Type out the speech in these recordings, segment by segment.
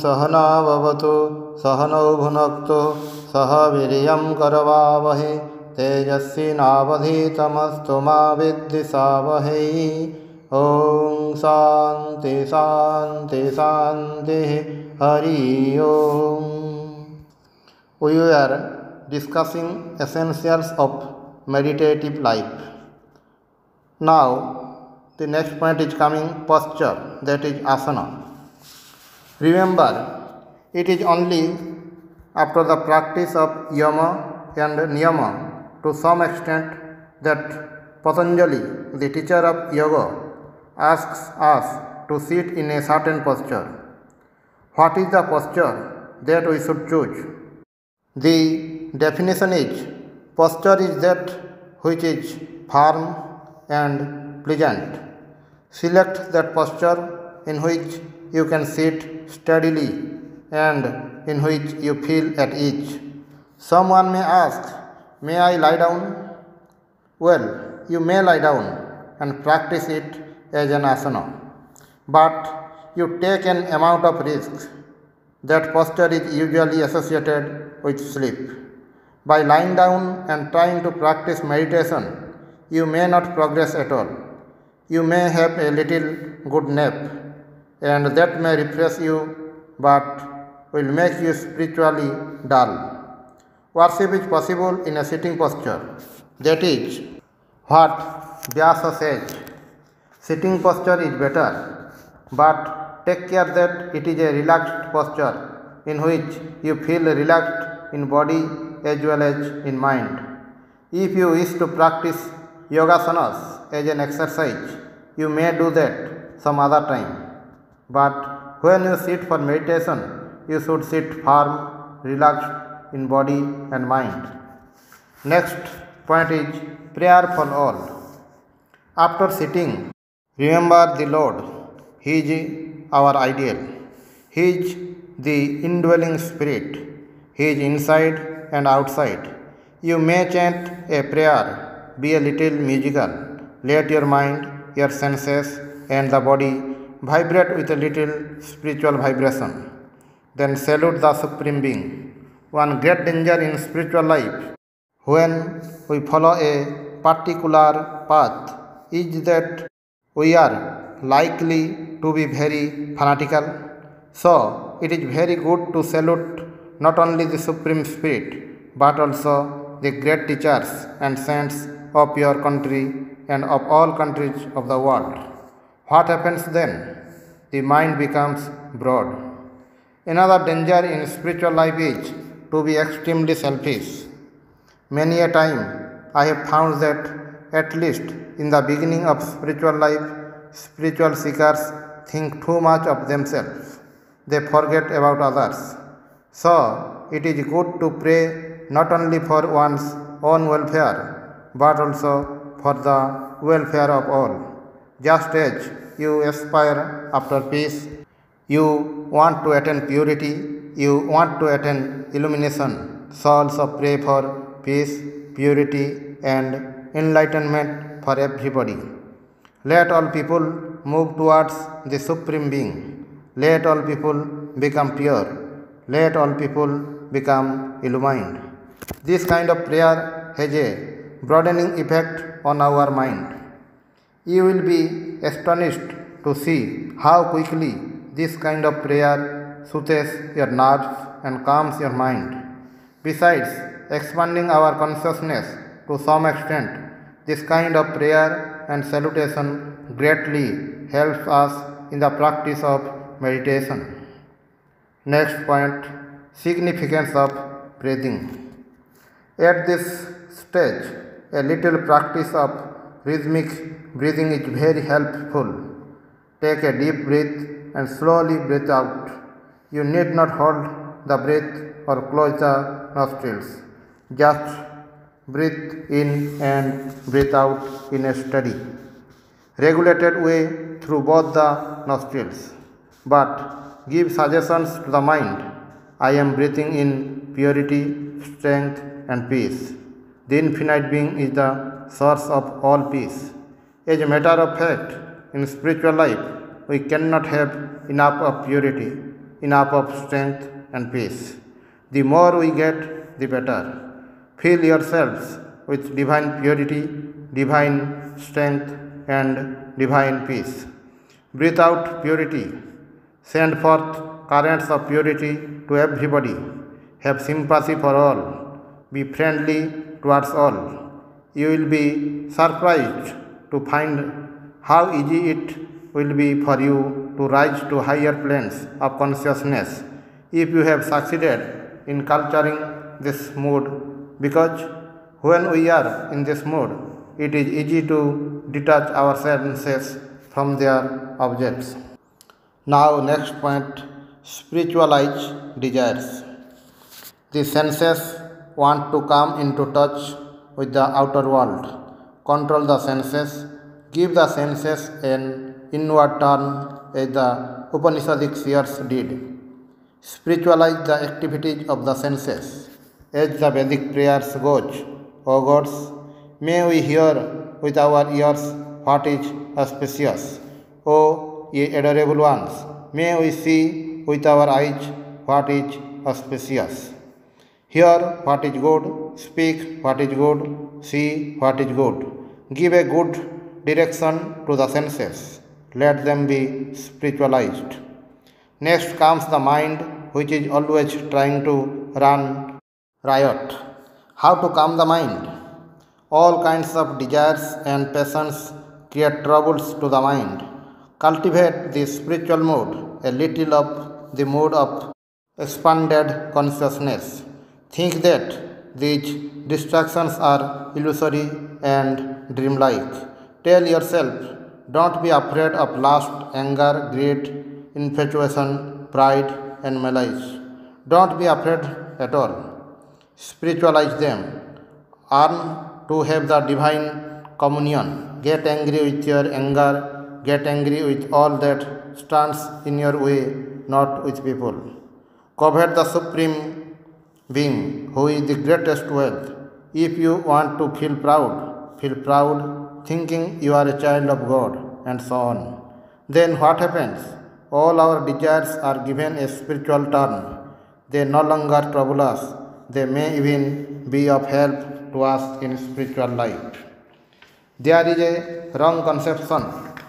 सहनाववतु सहनौ भुनक्तु सह वीर्यं करवावहै तेजस्विनावधीतमस्तु मा विद्विषावहै। ओम शांति शांति शांति। हरि ओम। We are discussing essentials of meditative life. Now the next point is coming posture, that is asana. Remember, it is only after the practice of yama and niyama to some extent that Patanjali, the teacher of yoga, asks us to sit in a certain posture. What is the posture that we should choose? The definition is, posture is that which is firm and pleasant. Select that posture in which you can sit steadily and in which you feel at ease. Someone may ask, may I lie down? Well, you may lie down and practice it as an asana, but you take an amount of risk. That posture is usually associated with sleep. By lying down and trying to practice meditation, you may not progress at all. You may have a little good nap, and that may refresh you, but will make you spiritually dull. Worship is possible in a sitting posture. That is what Vyasa says. Sitting posture is better, but take care that it is a relaxed posture in which you feel relaxed in body as well as in mind. If you wish to practice yogasanas as an exercise, you may do that some other time. But when you sit for meditation, you should sit firm, relaxed in body and mind. Next point is prayer for all. After sitting, remember the Lord. He is our ideal. He is the indwelling spirit. He is inside and outside. You may chant a prayer, be a little musical. Let your mind, your senses and the body vibrate with a little spiritual vibration. Then salute the Supreme Being. One great danger in spiritual life when we follow a particular path is that we are likely to be very fanatical. So it is very good to salute not only the Supreme Spirit but also the great teachers and saints of your country and of all countries of the world. What happens then? The mind becomes broad. Another danger in spiritual life is to be extremely selfish. Many a time I have found that at least in the beginning of spiritual life, spiritual seekers think too much of themselves. They forget about others. So it is good to pray not only for one's own welfare but also for the welfare of all. Just as you aspire after peace, you want to attain purity, you want to attain illumination, so also pray for peace, purity and enlightenment for everybody. Let all people move towards the Supreme Being. Let all people become pure. Let all people become illumined. This kind of prayer has a broadening effect on our mind. You will be astonished to see how quickly this kind of prayer soothes your nerves and calms your mind. Besides expanding our consciousness to some extent, this kind of prayer and salutation greatly helps us in the practice of meditation. Next point, significance of breathing. At this stage, a little practice of rhythmic breathing is very helpful. Take a deep breath and slowly breathe out. You need not hold the breath or close the nostrils. Just breathe in and breathe out in a steady, regulated way through both the nostrils. But give suggestions to the mind. I am breathing in purity, strength and peace. The infinite being is the source of all peace. As a matter of fact, in spiritual life, we cannot have enough of purity. enough of strength and peace. The more we get, the better. Fill yourselves with divine purity, divine strength, and divine peace. Breathe out purity. Send forth currents of purity to everybody. Have sympathy for all. Be friendly towards all. You will be surprised to find how easy it will be for you to rise to higher planes of consciousness if you have succeeded in culturing this mood, because when we are in this mood, it is easy to detach our senses from their objects. Now, next point, spiritualize desires. The senses want to come into touch with the outer world. Control the senses. Give the senses an inward turn as the Upanishadic seers did. Spiritualize the activities of the senses. As the Vedic prayers goes, O gods, may we hear with our ears what is auspicious. O ye adorable ones, may we see with our eyes what is auspicious. Hear what is good, speak what is good, see what is good. Give a good direction to the senses. Let them be spiritualized. Next comes the mind, which is always trying to run riot. How to calm the mind? All kinds of desires and passions create troubles to the mind. Cultivate the spiritual mood, a little of the mood of expanded consciousness. Think that these distractions are illusory and dreamlike. Tell yourself, don't be afraid of lust, anger, greed, infatuation, pride, and malice. Don't be afraid at all. Spiritualize them. Earn to have the divine communion. Get angry with your anger. Get angry with all that stands in your way, not with people. Covet the Supreme Being, who is the greatest wealth. If you want to feel proud, thinking you are a child of God, and so on. Then what happens? All our desires are given a spiritual turn. They no longer trouble us. They may even be of help to us in spiritual life. There is a wrong conception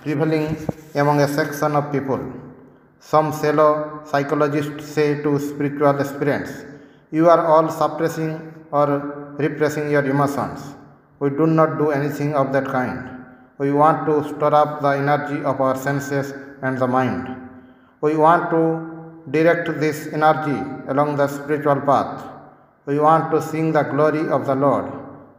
prevailing among a section of people. Some shallow psychologists say to spiritual aspirants, you are all suppressing or repressing your emotions. We do not do anything of that kind. We want to store up the energy of our senses and the mind. We want to direct this energy along the spiritual path. We want to sing the glory of the Lord.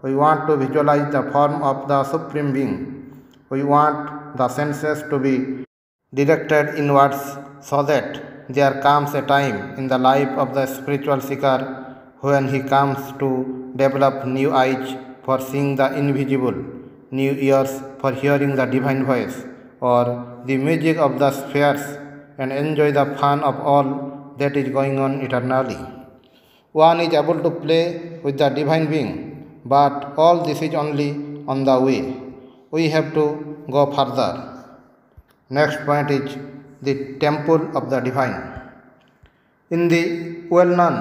We want to visualize the form of the Supreme Being. We want the senses to be directed inwards so that there comes a time in the life of the spiritual seeker when he comes to develop new eyes for seeing the invisible, new ears for hearing the divine voice or the music of the spheres, and enjoy the fun of all that is going on eternally. One is able to play with the divine being, but all this is only on the way. We have to go further. Next point is the temple of the divine. In the well-known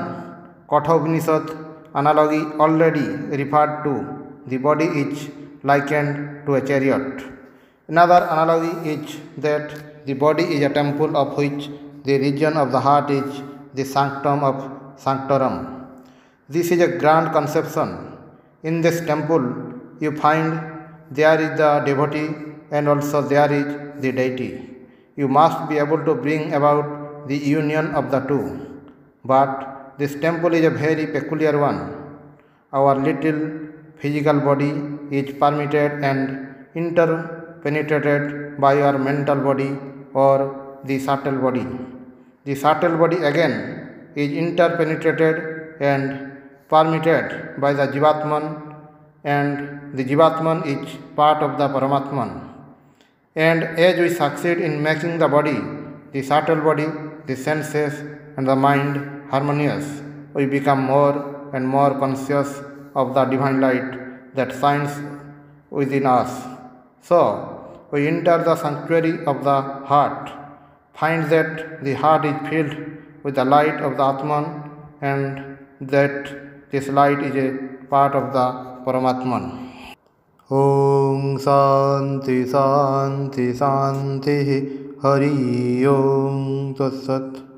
Kathopanishad analogy already referred to, the body is likened to a chariot. Another analogy is that the body is a temple of which the region of the heart is the sanctum of sanctorum. This is a grand conception. In this temple, you find there is the devotee and also there is the deity. You must be able to bring about the union of the two. But this temple is a very peculiar one. Our little physical body is permitted and interpenetrated by our mental body or the subtle body. The subtle body again is interpenetrated and permitted by the Jivatman, and the Jivatman is part of the Paramatman. And as we succeed in making the body, the subtle body, the senses, and the mind harmonious, we become more and more conscious of the divine light that shines within us. So, we enter the sanctuary of the heart, finds that the heart is filled with the light of the Atman and that this light is a part of the Paramatman. Om Santi Santi Santi Hari Om Tat Sat.